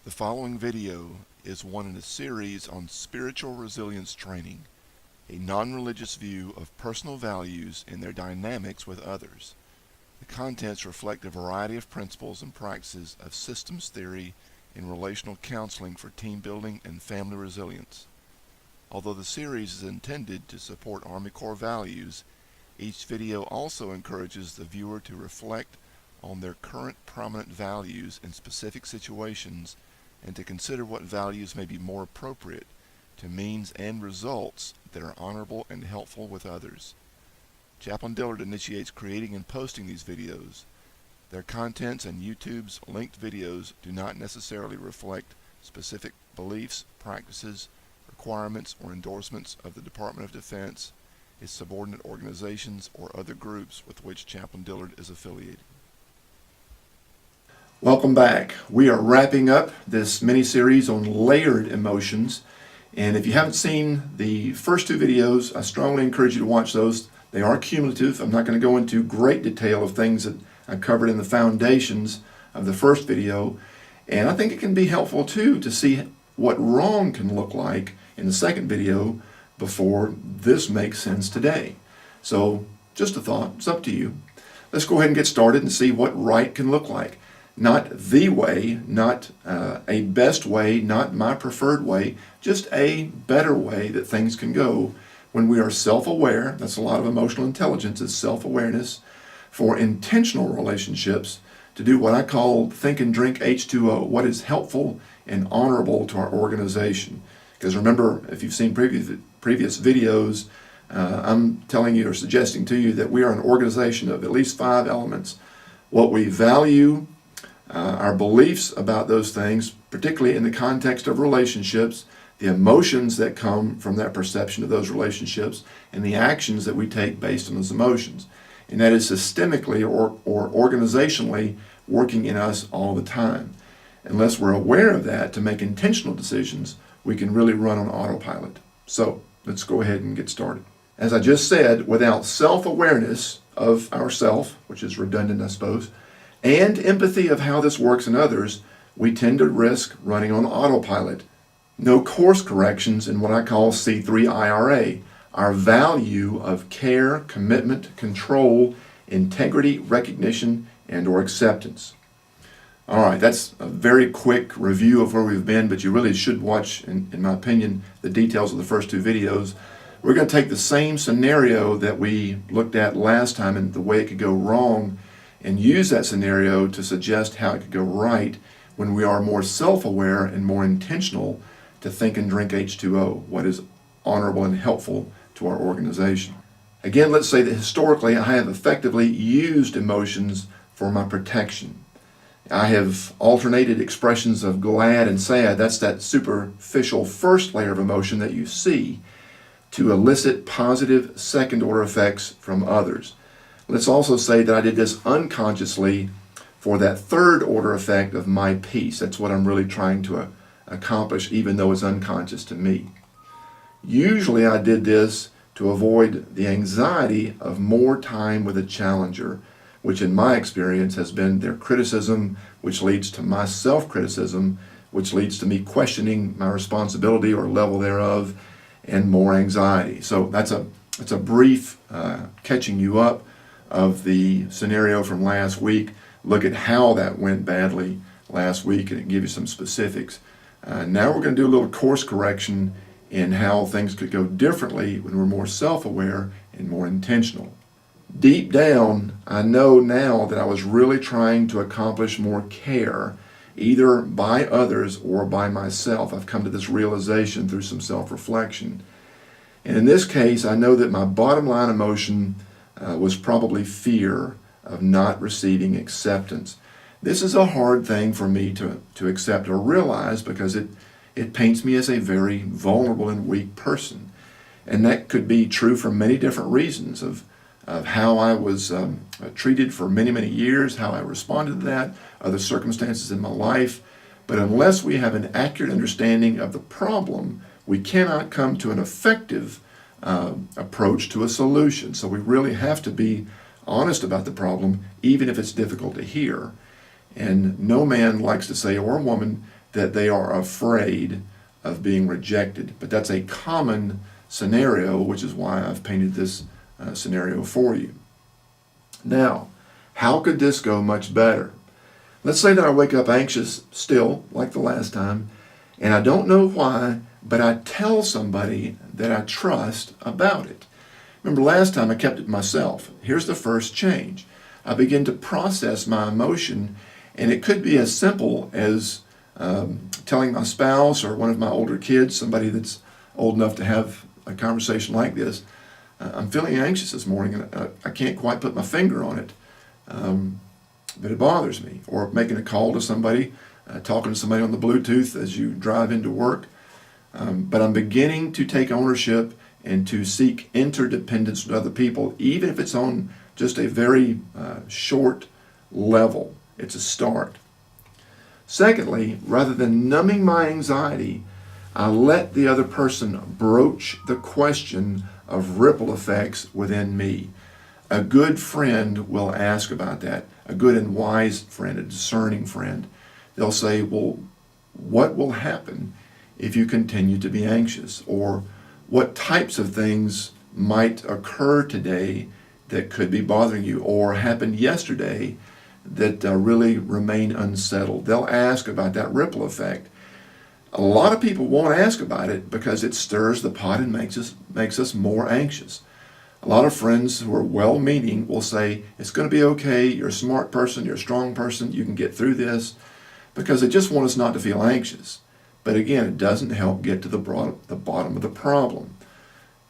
The following video is one in a series on spiritual resilience training, a non-religious view of personal values and their dynamics with others. The contents reflect a variety of principles and practices of systems theory and relational counseling for team building and family resilience. Although the series is intended to support Army Corps values, each video also encourages the viewer to reflect on their current prominent values in specific situations and to consider what values may be more appropriate to means and results that are honorable and helpful with others. Chaplain Dillard initiates creating and posting these videos. Their contents and YouTube's linked videos do not necessarily reflect specific beliefs, practices, requirements, or endorsements of the Department of Defense, its subordinate organizations, or other groups with which Chaplain Dillard is affiliated. Welcome back. We are wrapping up this mini-series on layered emotions. And if you haven't seen the first two videos, I strongly encourage you to watch those. They are cumulative. I'm not going to go into great detail of things that I covered in the foundations of the first video. And I think it can be helpful too to see what wrong can look like in the second video before this makes sense today. So just a thought. It's up to you. Let's go ahead and get started and see what right can look like. Not the way, not a best way, not my preferred way, just a better way that things can go when we are self-aware. That's a lot of emotional intelligence, is self-awareness for intentional relationships to do what I call think and drink H2O, what is helpful and honorable to our organization. Because remember, if you've seen previous videos, I'm telling you or suggesting to you that we are an organization of at least 5 elements. What we value, our beliefs about those things, particularly in the context of relationships, the emotions that come from that perception of those relationships, and the actions that we take based on those emotions. And that is systemically or organizationally working in us all the time. Unless we're aware of that to make intentional decisions, we can really run on autopilot. So let's go ahead and get started. As I just said, without self-awareness of ourself, which is redundant, I suppose, and empathy of how this works in others, we tend to risk running on autopilot. No course corrections in what I call C3 IRA, our value of care, commitment, control, integrity, recognition, and or acceptance. All right, that's a very quick review of where we've been, but you really should watch, in my opinion, the details of the first 2 videos. We're going to take the same scenario that we looked at last time and the way it could go wrong, and use that scenario to suggest how it could go right when we are more self-aware and more intentional to think and drink H2O, what is honorable and helpful to our organization. Again, let's say that historically I have effectively used emotions for my protection. I have alternated expressions of glad and sad, that's that superficial first layer of emotion that you see, to elicit positive second-order effects from others. Let's also say that I did this unconsciously for that third-order effect of my peace. That's what I'm really trying to accomplish, even though it's unconscious to me. Usually I did this to avoid the anxiety of more time with a challenger, which in my experience has been their criticism, which leads to my self-criticism, which leads to me questioning my responsibility or level thereof, and more anxiety. So that's a brief catching you up of the scenario from last week. Look at how that went badly last week and give you some specifics. Now we're going to do a little course correction in how things could go differently when we're more self-aware and more intentional. Deep down, I know now that I was really trying to accomplish more care, either by others or by myself. I've come to this realization through some self-reflection. And in this case, I know that my bottom line emotion was probably fear of not receiving acceptance. This is a hard thing for me to accept or realize because it paints me as a very vulnerable and weak person. And that could be true for many different reasons of how I was treated for many, many years, how I responded to that, other circumstances in my life. But unless we have an accurate understanding of the problem, we cannot come to an effective approach to a solution. So we really have to be honest about the problem, even if it's difficult to hear. And no man likes to say, or a woman, that they are afraid of being rejected. But that's a common scenario, which is why I've painted this scenario for you. Now, how could this go much better? Let's say that I wake up anxious still, like the last time, and I don't know why, but I tell somebody that I trust about it. Remember last time I kept it myself. Here's the first change. I begin to process my emotion, and it could be as simple as telling my spouse or one of my older kids, somebody that's old enough to have a conversation like this, I'm feeling anxious this morning, and I can't quite put my finger on it, but it bothers me. Or making a call to somebody, talking to somebody on the Bluetooth as you drive into work. But I'm beginning to take ownership and to seek interdependence with other people, even if it's on just a very short level. It's a start. Secondly, rather than numbing my anxiety, I let the other person broach the question of ripple effects within me. A good friend will ask about that. A good and wise friend, a discerning friend. They'll say, well, what will happen if you continue to be anxious? Or what types of things might occur today that could be bothering you or happened yesterday that really remain unsettled? They'll ask about that ripple effect. A lot of people won't ask about it because it stirs the pot and makes us more anxious. A lot of friends who are well-meaning will say, it's going to be okay, you're a smart person, you're a strong person, you can get through this, because they just want us not to feel anxious. But again, it doesn't help get to the bottom of the problem.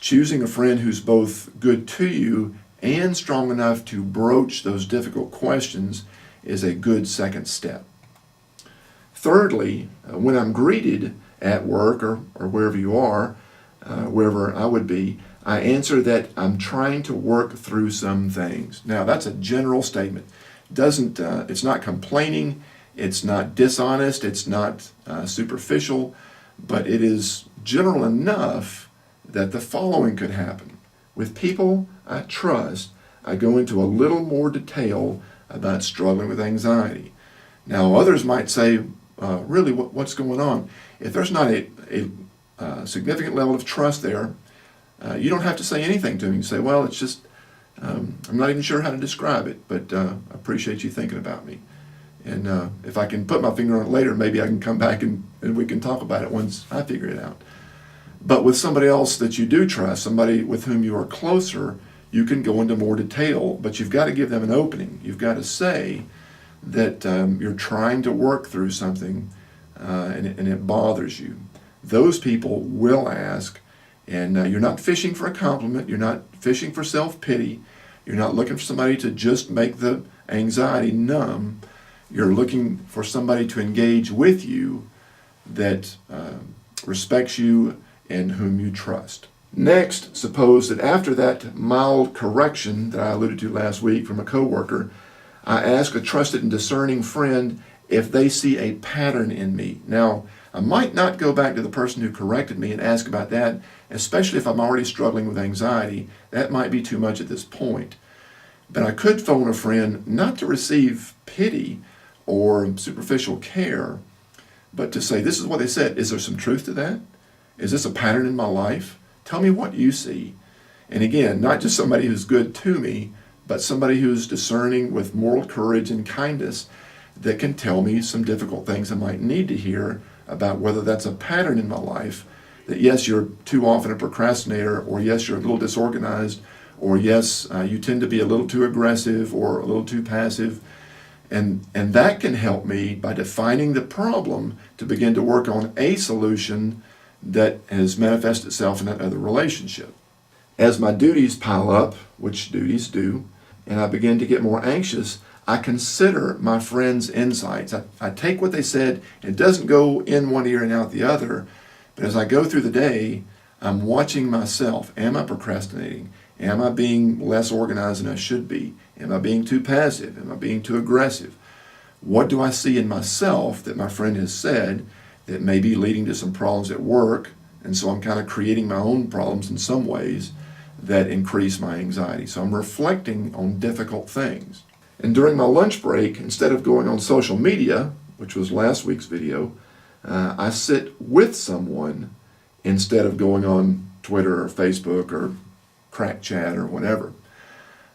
Choosing a friend who's both good to you and strong enough to broach those difficult questions is a good second step. Thirdly, when I'm greeted at work or wherever you are, wherever I would be, I answer that I'm trying to work through some things. Now, that's a general statement. It's not complaining, it's not dishonest, it's not superficial, but it is general enough that the following could happen. With people I trust, I go into a little more detail about struggling with anxiety. Now, others might say, really, what's going on? If there's not a significant level of trust there, you don't have to say anything to me. You say, well, it's just, I'm not even sure how to describe it, but I appreciate you thinking about me. And if I can put my finger on it later, maybe I can come back and we can talk about it once I figure it out. But with somebody else that you do trust, somebody with whom you are closer, you can go into more detail, but you've got to give them an opening. You've got to say that you're trying to work through something and it bothers you. Those people will ask, and you're not fishing for a compliment, you're not fishing for self-pity, you're not looking for somebody to just make the anxiety numb. You're looking for somebody to engage with you that respects you and whom you trust. Next, suppose that after that mild correction that I alluded to last week from a coworker, I ask a trusted and discerning friend if they see a pattern in me. Now, I might not go back to the person who corrected me and ask about that, especially if I'm already struggling with anxiety. That might be too much at this point. But I could phone a friend not to receive pity or superficial care, but to say, this is what they said. Is there some truth to that? Is this a pattern in my life? Tell me what you see. And again, not just somebody who's good to me, but somebody who's discerning with moral courage and kindness that can tell me some difficult things I might need to hear about whether that's a pattern in my life, that yes, you're too often a procrastinator, or yes, you're a little disorganized, or yes, you tend to be a little too aggressive or a little too passive. And that can help me by defining the problem to begin to work on a solution that has manifested itself in that other relationship. As my duties pile up, which duties do, and I begin to get more anxious, I consider my friends' insights. I take what they said, and it doesn't go in one ear and out the other, but as I go through the day, I'm watching myself. Am I procrastinating? Am I being less organized than I should be? Am I being too passive? Am I being too aggressive? What do I see in myself that my friend has said that may be leading to some problems at work? And so I'm kind of creating my own problems in some ways that increase my anxiety. So I'm reflecting on difficult things. And during my lunch break, instead of going on social media, which was last week's video, I sit with someone instead of going on Twitter or Facebook or crack chat or whatever.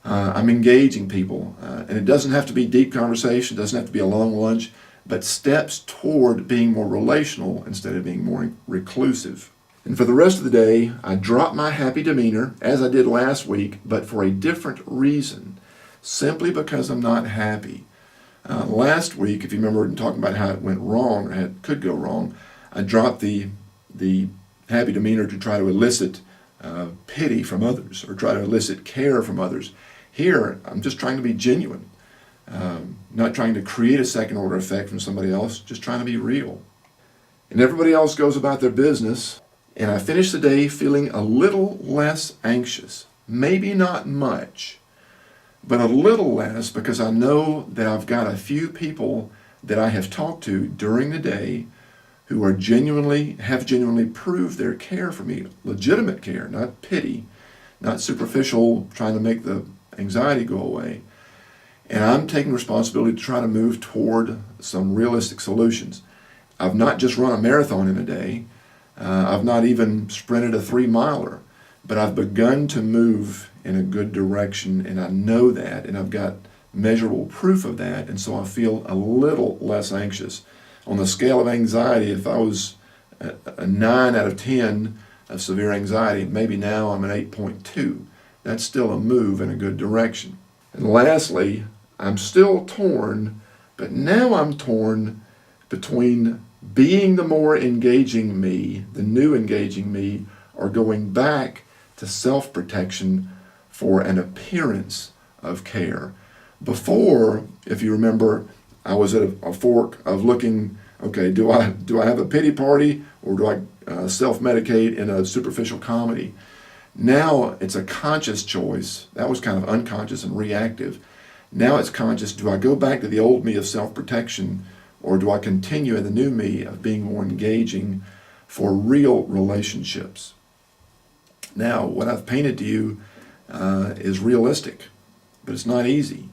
I'm engaging people, and it doesn't have to be deep conversation, doesn't have to be a long lunch, but steps toward being more relational instead of being more reclusive. And for the rest of the day, I drop my happy demeanor, as I did last week, but for a different reason, simply because I'm not happy. Last week, if you remember talking about how it went wrong, or could go wrong, I dropped the happy demeanor to try to elicit pity from others, or try to elicit care from others. Here, I'm just trying to be genuine, not trying to create a second order effect from somebody else, just trying to be real. And everybody else goes about their business, and I finish the day feeling a little less anxious. Maybe not much, but a little less, because I know that I've got a few people that I have talked to during the day who have genuinely proved their care for me, legitimate care, not pity, not superficial trying to make the anxiety go away. And I'm taking responsibility to try to move toward some realistic solutions. I've not just run a marathon in a day. I've not even sprinted a 3-miler, but I've begun to move in a good direction, and I know that, and I've got measurable proof of that, and so I feel a little less anxious. On the scale of anxiety, if I was a 9 out of 10 of severe anxiety, maybe now I'm an 8.2. That's still a move in a good direction. And lastly, I'm still torn, but now I'm torn between being the more engaging me, the new engaging me, or going back to self-protection for an appearance of care. Before, if you remember, I was at a fork of looking, okay, do I have a pity party, or do I self-medicate in a superficial comedy? Now it's a conscious choice. That was kind of unconscious and reactive. Now it's conscious. Do I go back to the old me of self-protection, or do I continue in the new me of being more engaging for real relationships? Now, what I've painted to you is realistic, but it's not easy.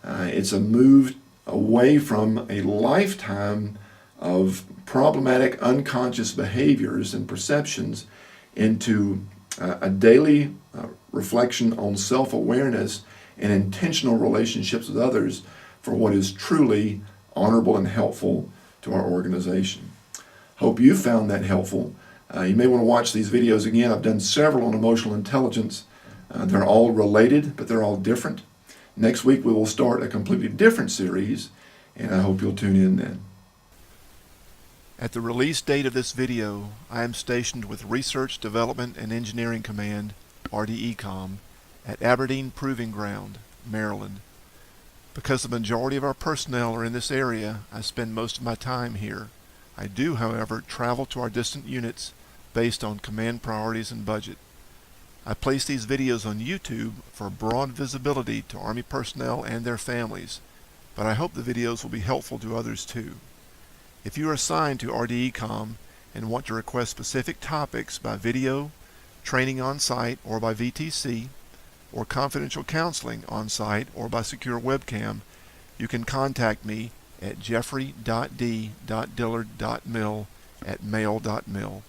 It's a move away from a lifetime of problematic unconscious behaviors and perceptions into a daily reflection on self-awareness and intentional relationships with others for what is truly honorable and helpful to our organization. Hope you found that helpful. You may want to watch these videos again. I've done several on emotional intelligence. They're all related, but they're all different. Next week we will start a completely different series, and I hope you'll tune in then. At the release date of this video, I am stationed with Research, Development, and Engineering Command, RDECOM, at Aberdeen Proving Ground, Maryland. Because the majority of our personnel are in this area, I spend most of my time here. I do, however, travel to our distant units based on command priorities and budget. I place these videos on YouTube for broad visibility to Army personnel and their families, but I hope the videos will be helpful to others too. If you are assigned to RDECOM and want to request specific topics by video, training on site or by VTC, or confidential counseling on site or by secure webcam, you can contact me at jeffrey.d.dillard.mil@mail.mil.